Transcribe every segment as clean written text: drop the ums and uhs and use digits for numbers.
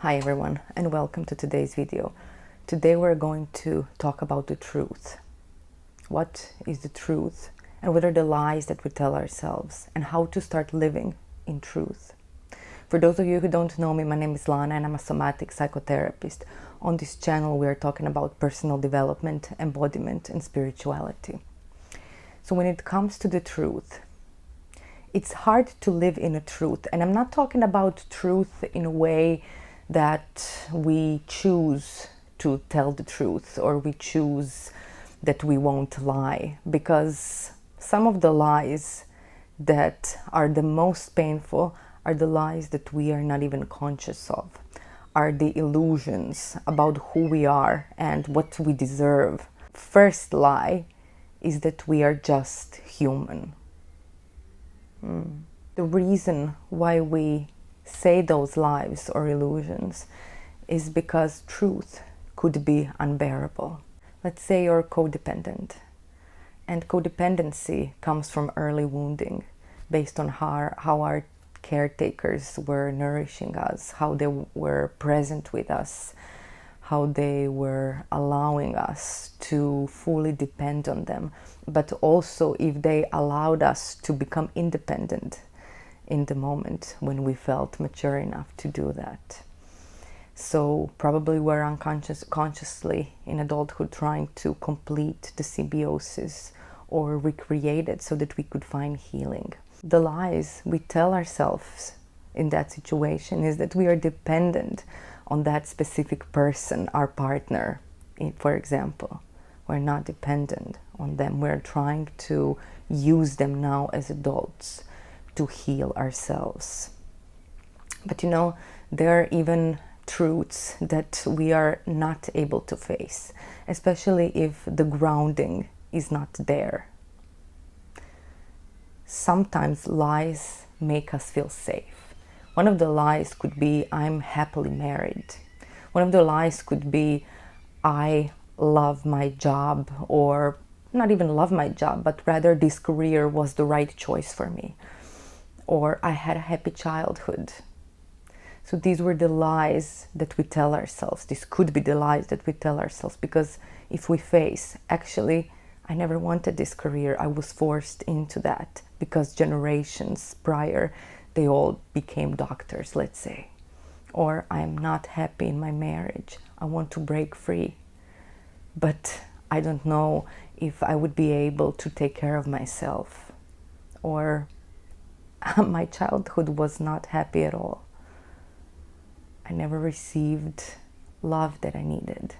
Hi everyone, and welcome to today's video. Today we're going to talk about the truth. What is the truth, and what are the lies that we tell ourselves, and how to start living in truth. For those of you who don't know me, my name is Lana and I'm a somatic psychotherapist. On this channel we are talking about personal development, embodiment, and spirituality. So when it comes to the truth, it's hard to live in a truth, and I'm not talking about truth in a way that we choose to tell the truth or we choose that we won't lie, because some of the lies that are the most painful are the lies that we are not even conscious of, are the illusions about who we are and what we deserve. First lie is that we are just human. The reason why we say those lies or illusions is because truth could be unbearable. Let's say you're codependent, and codependency comes from early wounding based on how our caretakers were nourishing us, how they were present with us, how they were allowing us to fully depend on them, but also if they allowed us to become independent in the moment when we felt mature enough to do that. So probably we're consciously in adulthood trying to complete the symbiosis or recreate it so that we could find healing. The lies we tell ourselves in that situation is that we are dependent on that specific person, our partner, for example. We're not dependent on them. We're trying to use them now as adults to heal ourselves. But you know, there are even truths that we are not able to face, especially if the grounding is not there. Sometimes lies make us feel safe. One of the lies could be, I'm happily married. One of the lies could be, I love my job, or not even love my job, but rather this career was the right choice for me. Or I had a happy childhood. So these were the lies that we tell ourselves. This could be the lies that we tell ourselves, because if we face, actually, I never wanted this career. I was forced into that because generations prior, they all became doctors, let's say. Or I'm not happy in my marriage. I want to break free. But I don't know if I would be able to take care of myself. Or my childhood was not happy at all. I never received love that I needed.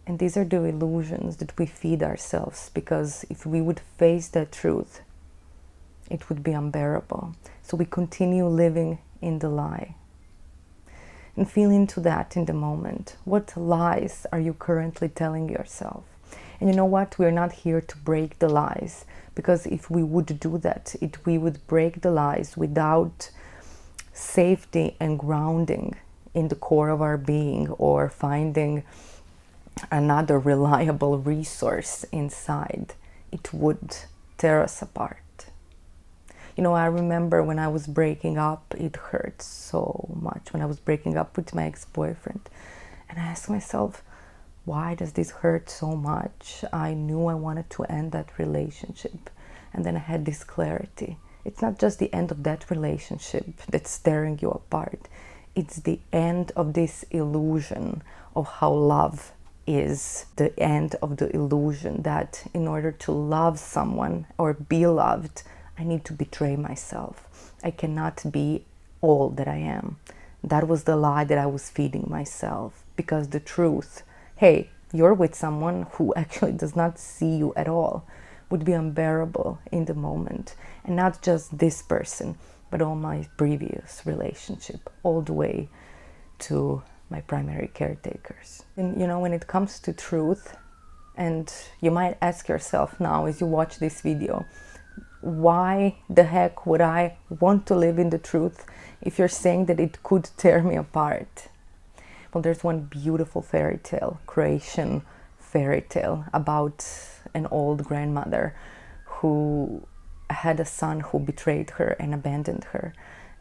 And these are the illusions that we feed ourselves, because if we would face that truth, it would be unbearable. So we continue living in the lie. And feel into that in the moment. What lies are you currently telling yourself? And you know what? We're not here to break the lies, because if we would do that, we would break the lies without safety and grounding in the core of our being, or finding another reliable resource inside. It would tear us apart. You know, I remember when I was breaking up, it hurt so much when I was breaking up with my ex-boyfriend. And I asked myself, why does this hurt so much? I knew I wanted to end that relationship. And then I had this clarity. It's not just the end of that relationship that's tearing you apart. It's the end of this illusion of how love is. The end of the illusion that in order to love someone or be loved, I need to betray myself. I cannot be all that I am. That was the lie that I was feeding myself, because the truth, hey, you're with someone who actually does not see you at all, would be unbearable in the moment. And not just this person, but all my previous relationship, all the way to my primary caretakers. And you know, when it comes to truth, and you might ask yourself now as you watch this video, why the heck would I want to live in the truth if you're saying that it could tear me apart? Well, there's one beautiful fairy tale, creation fairy tale, about an old grandmother who had a son who betrayed her and abandoned her.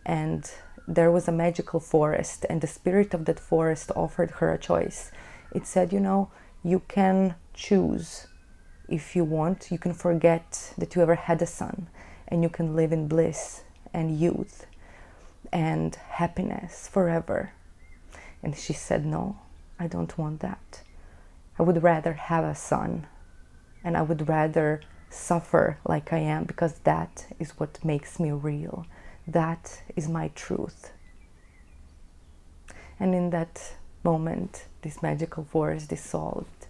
And there was a magical forest, and the spirit of that forest offered her a choice. It said, you know, you can choose. If you want, you can forget that you ever had a son, and you can live in bliss and youth and happiness forever. And she said, no, I don't want that. I would rather have a son, and I would rather suffer like I am, because that is what makes me real. That is my truth. And in that moment, this magical forest dissolved,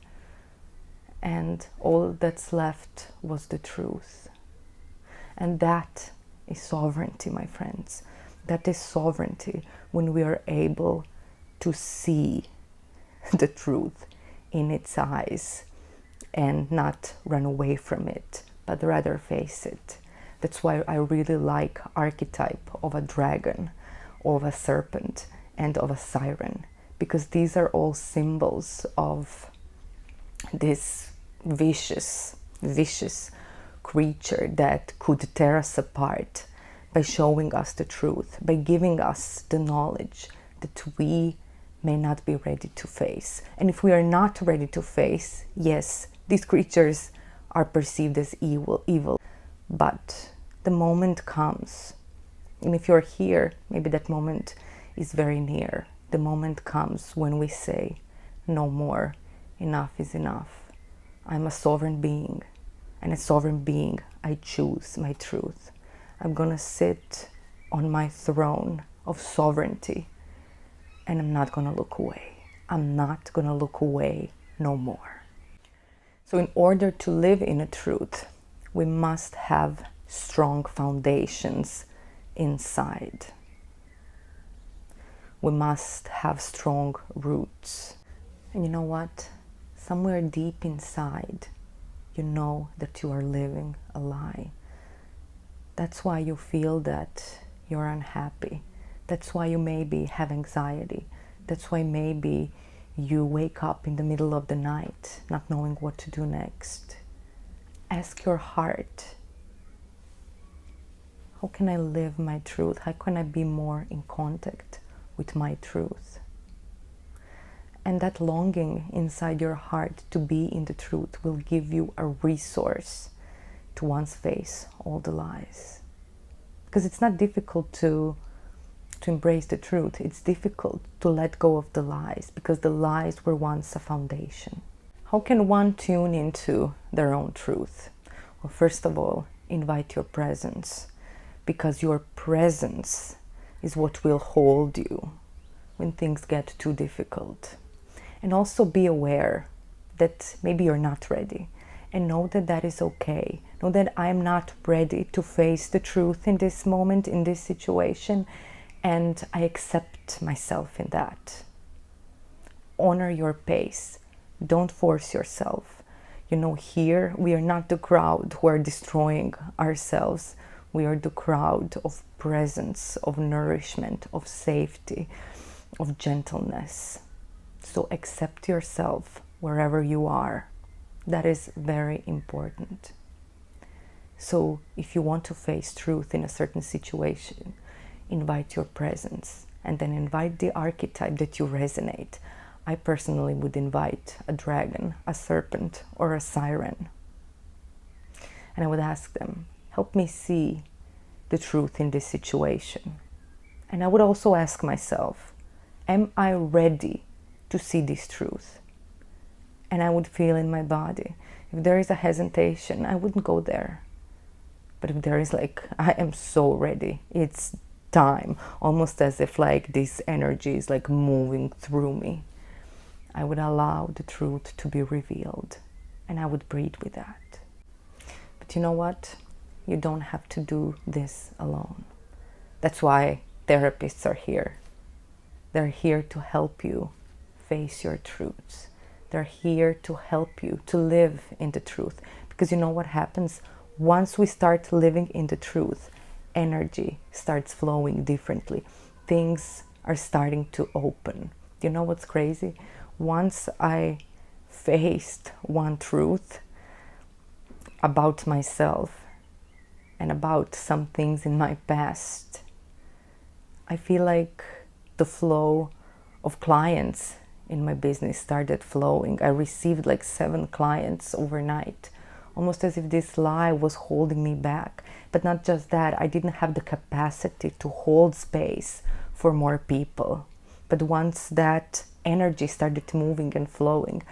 and all that's left was the truth. And that is sovereignty, my friends. That is sovereignty, when we are able to see the truth in its eyes and not run away from it, but rather face it. That's why I really like archetype of a dragon, of a serpent, and of a siren, because these are all symbols of this vicious creature that could tear us apart by showing us the truth, by giving us the knowledge that we may not be ready to face. And if we are not ready to face, yes, these creatures are perceived as evil. But the moment comes, and if you're here, maybe that moment is very near. The moment comes when we say, no more, enough is enough. I'm a sovereign being, and as a sovereign being, I choose my truth. I'm gonna sit on my throne of sovereignty, and I'm not gonna look away. I'm not gonna look away no more. So in order to live in a truth, we must have strong foundations inside. We must have strong roots. And you know what? Somewhere deep inside, you know that you are living a lie. That's why you feel that you're unhappy. That's why you maybe have anxiety. That's why maybe you wake up in the middle of the night not knowing what to do next. Ask your heart, how can I live my truth? How can I be more in contact with my truth? And that longing inside your heart to be in the truth will give you a resource to once face all the lies. Because it's not difficult to embrace the truth. It's difficult to let go of the lies, because the lies were once a foundation. How can one tune into their own truth? Well, first of all, invite your presence, because your presence is what will hold you when things get too difficult. And also be aware that maybe you're not ready, and know that that is okay. Know that I'm not ready to face the truth in this moment, in this situation, and I accept myself in that. Honor your pace. Don't force yourself. You know, here we are not the crowd who are destroying ourselves. We are the crowd of presence, of nourishment, of safety, of gentleness. So accept yourself wherever you are. That is very important. So if you want to face truth in a certain situation, invite your presence, and then invite the archetype that you resonate. I personally would invite a dragon, a serpent, or a siren. And I would ask them, help me see the truth in this situation. And I would also ask myself, am I ready to see this truth? And I would feel in my body. If there is a hesitation, I wouldn't go there. But if there is like, I am so ready, it's time, almost as if like this energy is like moving through me, I would allow the truth to be revealed, and I would breathe with that. But you know what? You don't have to do this alone. That's why therapists are here. They're here to help you face your truths. They're here to help you to live in the truth. Because you know what happens? Once we start living in the truth, energy starts flowing differently. Things are starting to open. You know what's crazy? Once I faced one truth about myself and about some things in my past, I feel like the flow of clients in my business started flowing. I received like 7 clients overnight, almost as if this lie was holding me back. But not just that, I didn't have the capacity to hold space for more people. But once that energy started moving and flowing,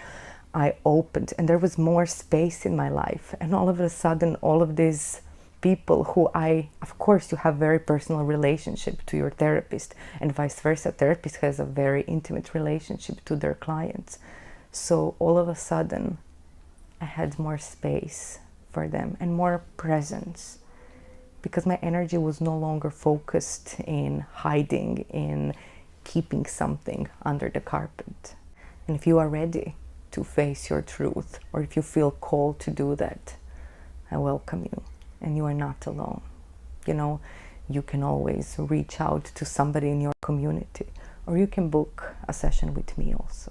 I opened and there was more space in my life. And all of a sudden, all of these people who of course, you have very personal relationship to your therapist, and vice versa. Therapist has a very intimate relationship to their clients. So all of a sudden, I had more space for them and more presence, because my energy was no longer focused in hiding, in keeping something under the carpet. And if you are ready to face your truth, or if you feel called to do that, I welcome you. And you are not alone. You know, you can always reach out to somebody in your community, or you can book a session with me also.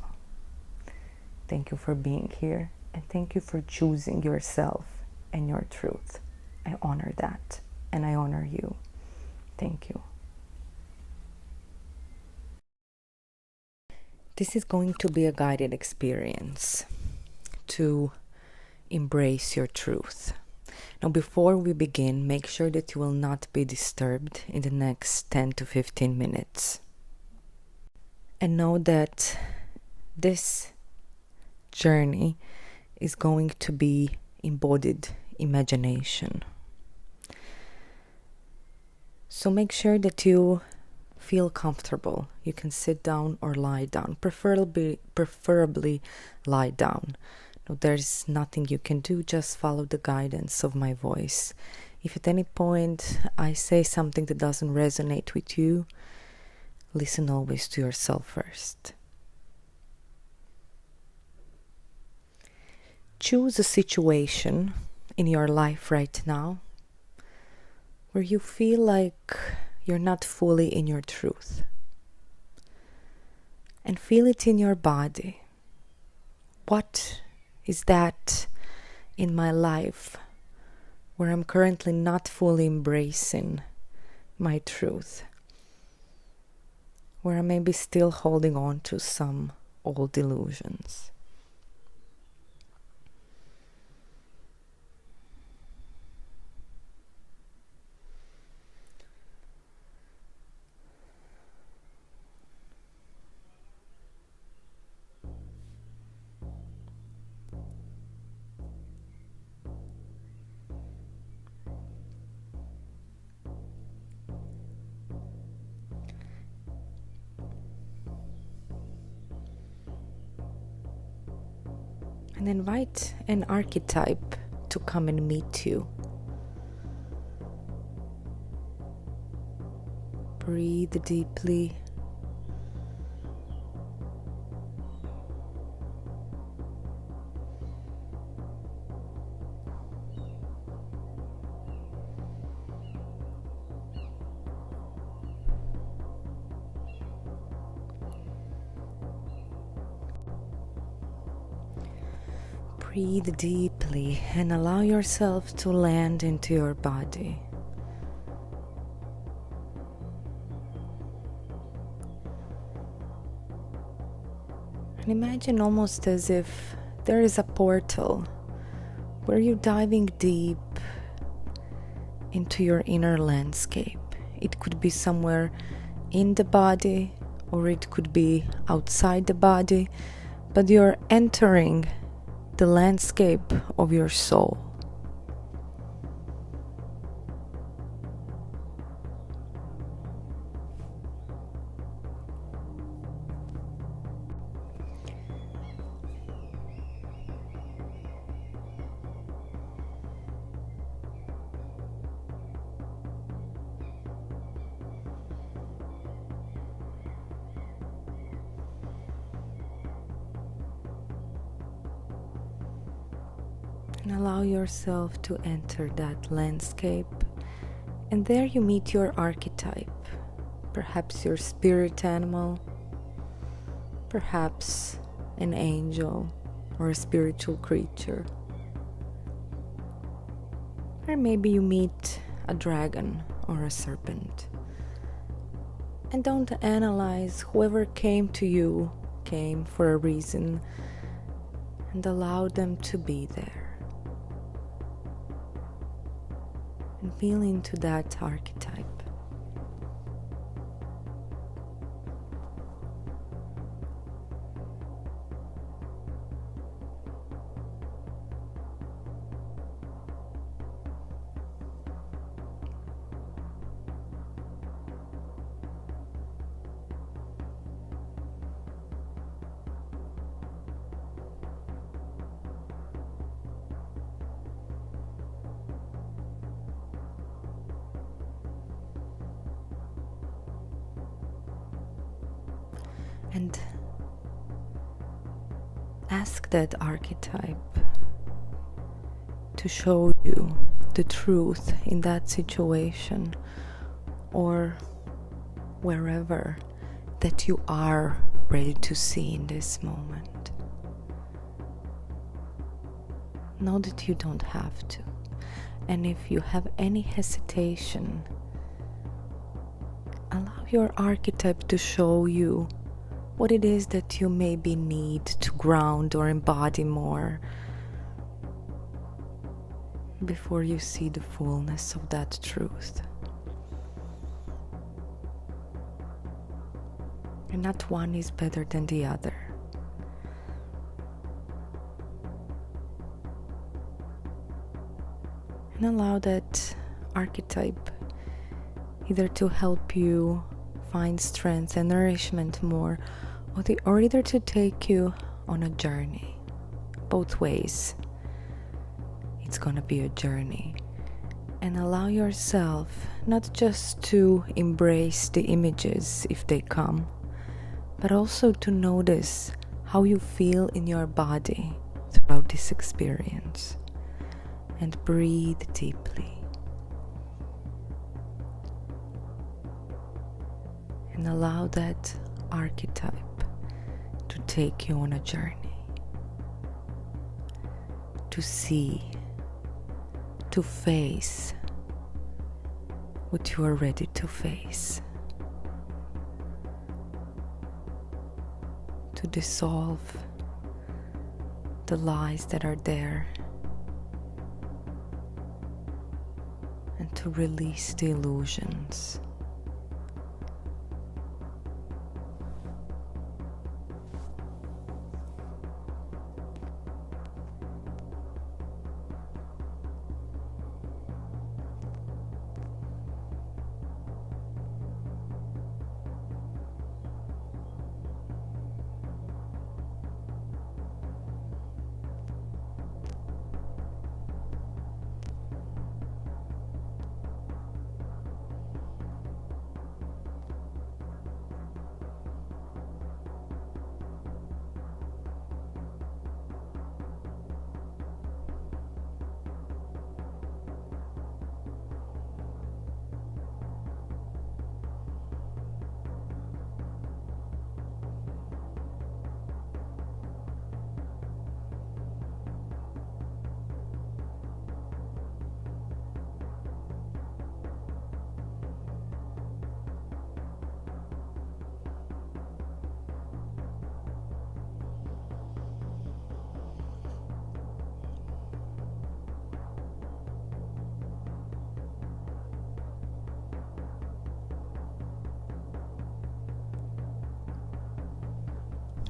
Thank you for being here, and thank you for choosing yourself and your truth. I honor that, and I honor you. Thank you. This is going to be a guided experience to embrace your truth. Now, before we begin, make sure that you will not be disturbed in the next 10 to 15 minutes. And know that this journey is going to be embodied imagination. So make sure that you feel comfortable. You can sit down or lie down, preferably lie down. No, there's nothing you can do, just follow the guidance of my voice. If at any point I say something that doesn't resonate with you, listen always to yourself first. Choose a situation in your life right now where you feel like you're not fully in your truth. And feel it in your body. What is that in my life where I'm currently not fully embracing my truth? Where I may be still holding on to some old illusions. And invite an archetype to come and meet you. Breathe deeply. Breathe deeply and allow yourself to land into your body. And imagine almost as if there is a portal where you're diving deep into your inner landscape. It could be somewhere in the body, or it could be outside the body, but you're entering the landscape of your soul. And allow yourself to enter that landscape, and there you meet your archetype, perhaps your spirit animal, perhaps an angel or a spiritual creature, or maybe you meet a dragon or a serpent. And don't analyze. Whoever came to you came for a reason, and allow them to be there. And feel into that archetype. And ask that archetype to show you the truth in that situation or wherever that you are ready to see in this moment. Know that you don't have to. And if you have any hesitation, allow your archetype to show you what it is that you maybe need to ground or embody more before you see the fullness of that truth. And not one is better than the other. And allow that archetype either to help you find strength and nourishment more, or either to take you on a journey. Both ways, it's gonna be a journey. And allow yourself not just to embrace the images if they come, but also to notice how you feel in your body throughout this experience. And breathe deeply. And allow that archetype to take you on a journey. To see, to face what you are ready to face. To dissolve the lies that are there. And to release the illusions.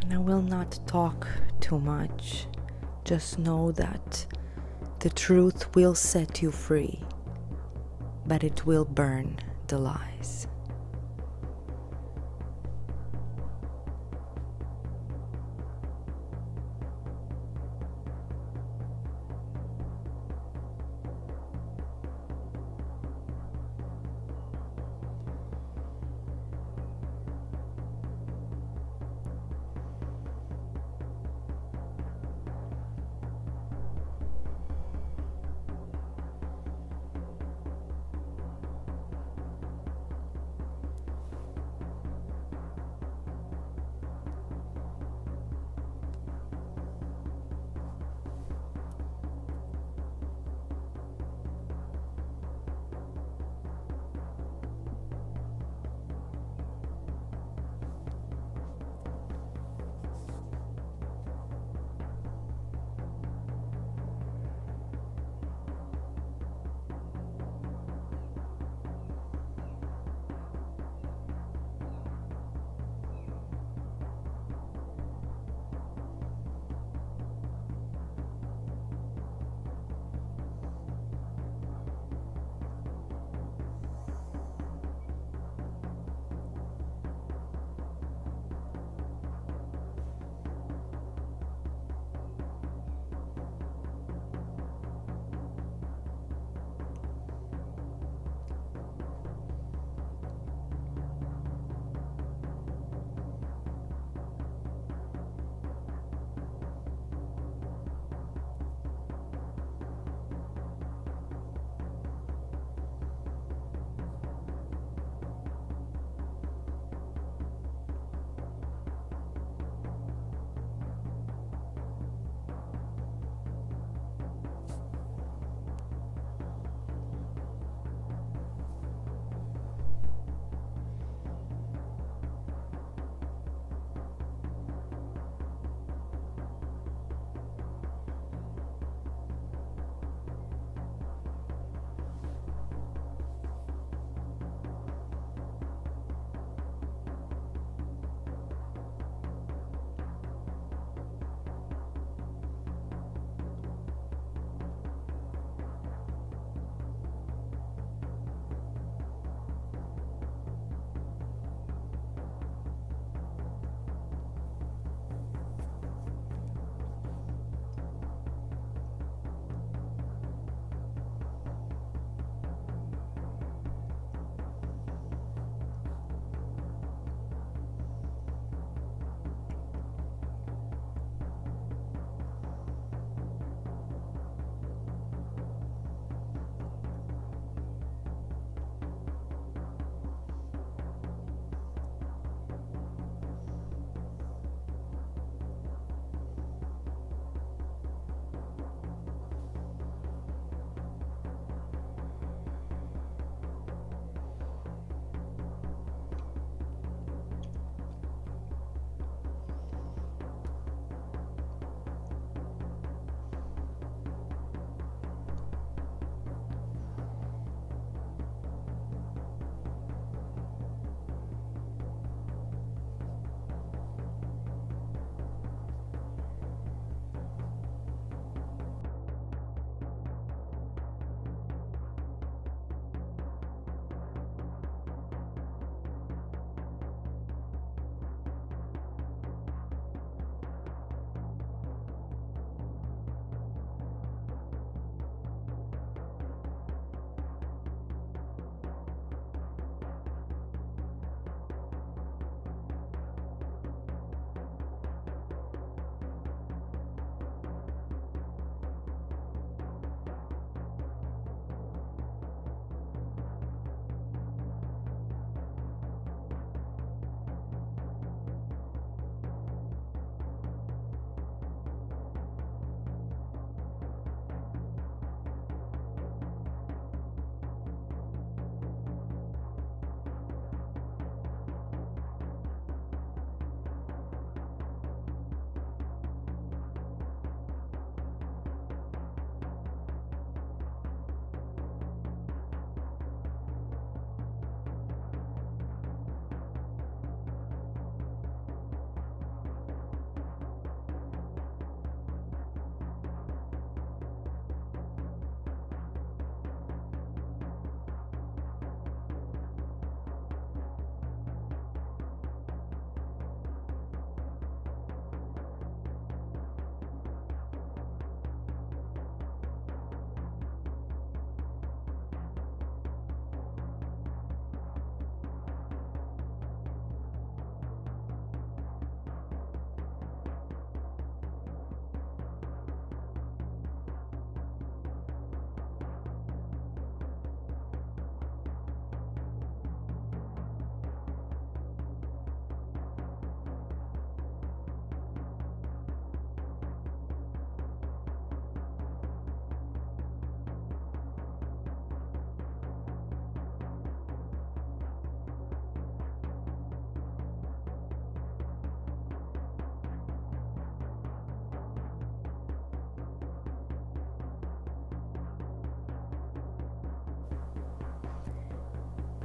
And I will not talk too much. Just know that the truth will set you free, but it will burn the lies.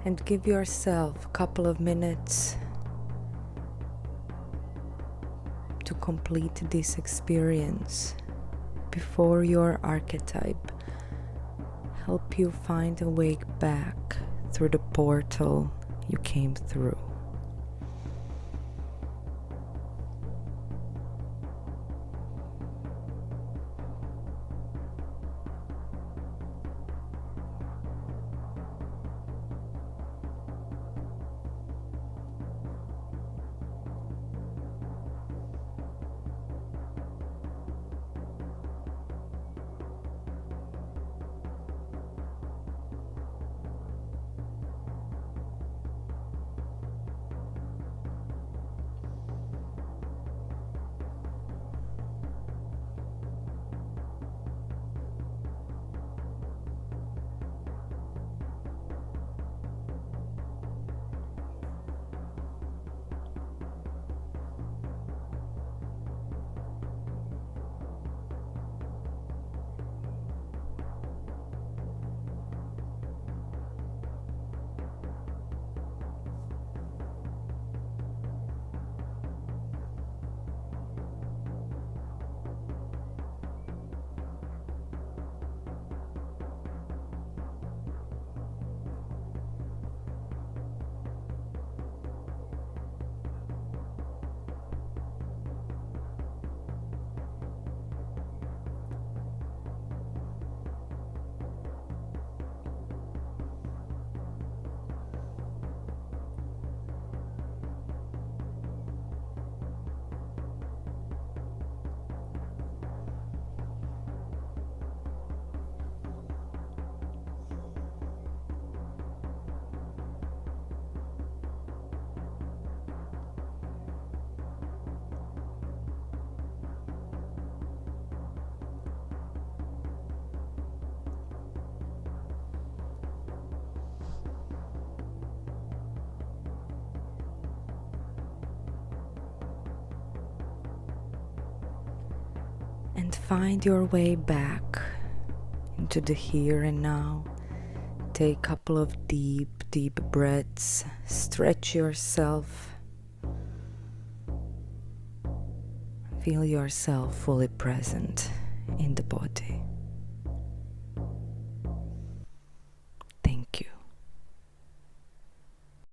And give yourself a couple of minutes to complete this experience before your archetype help you find a way back through the portal you came through. And find your way back into the here and now. Take a couple of deep breaths. Stretch yourself. Feel yourself fully present in the body.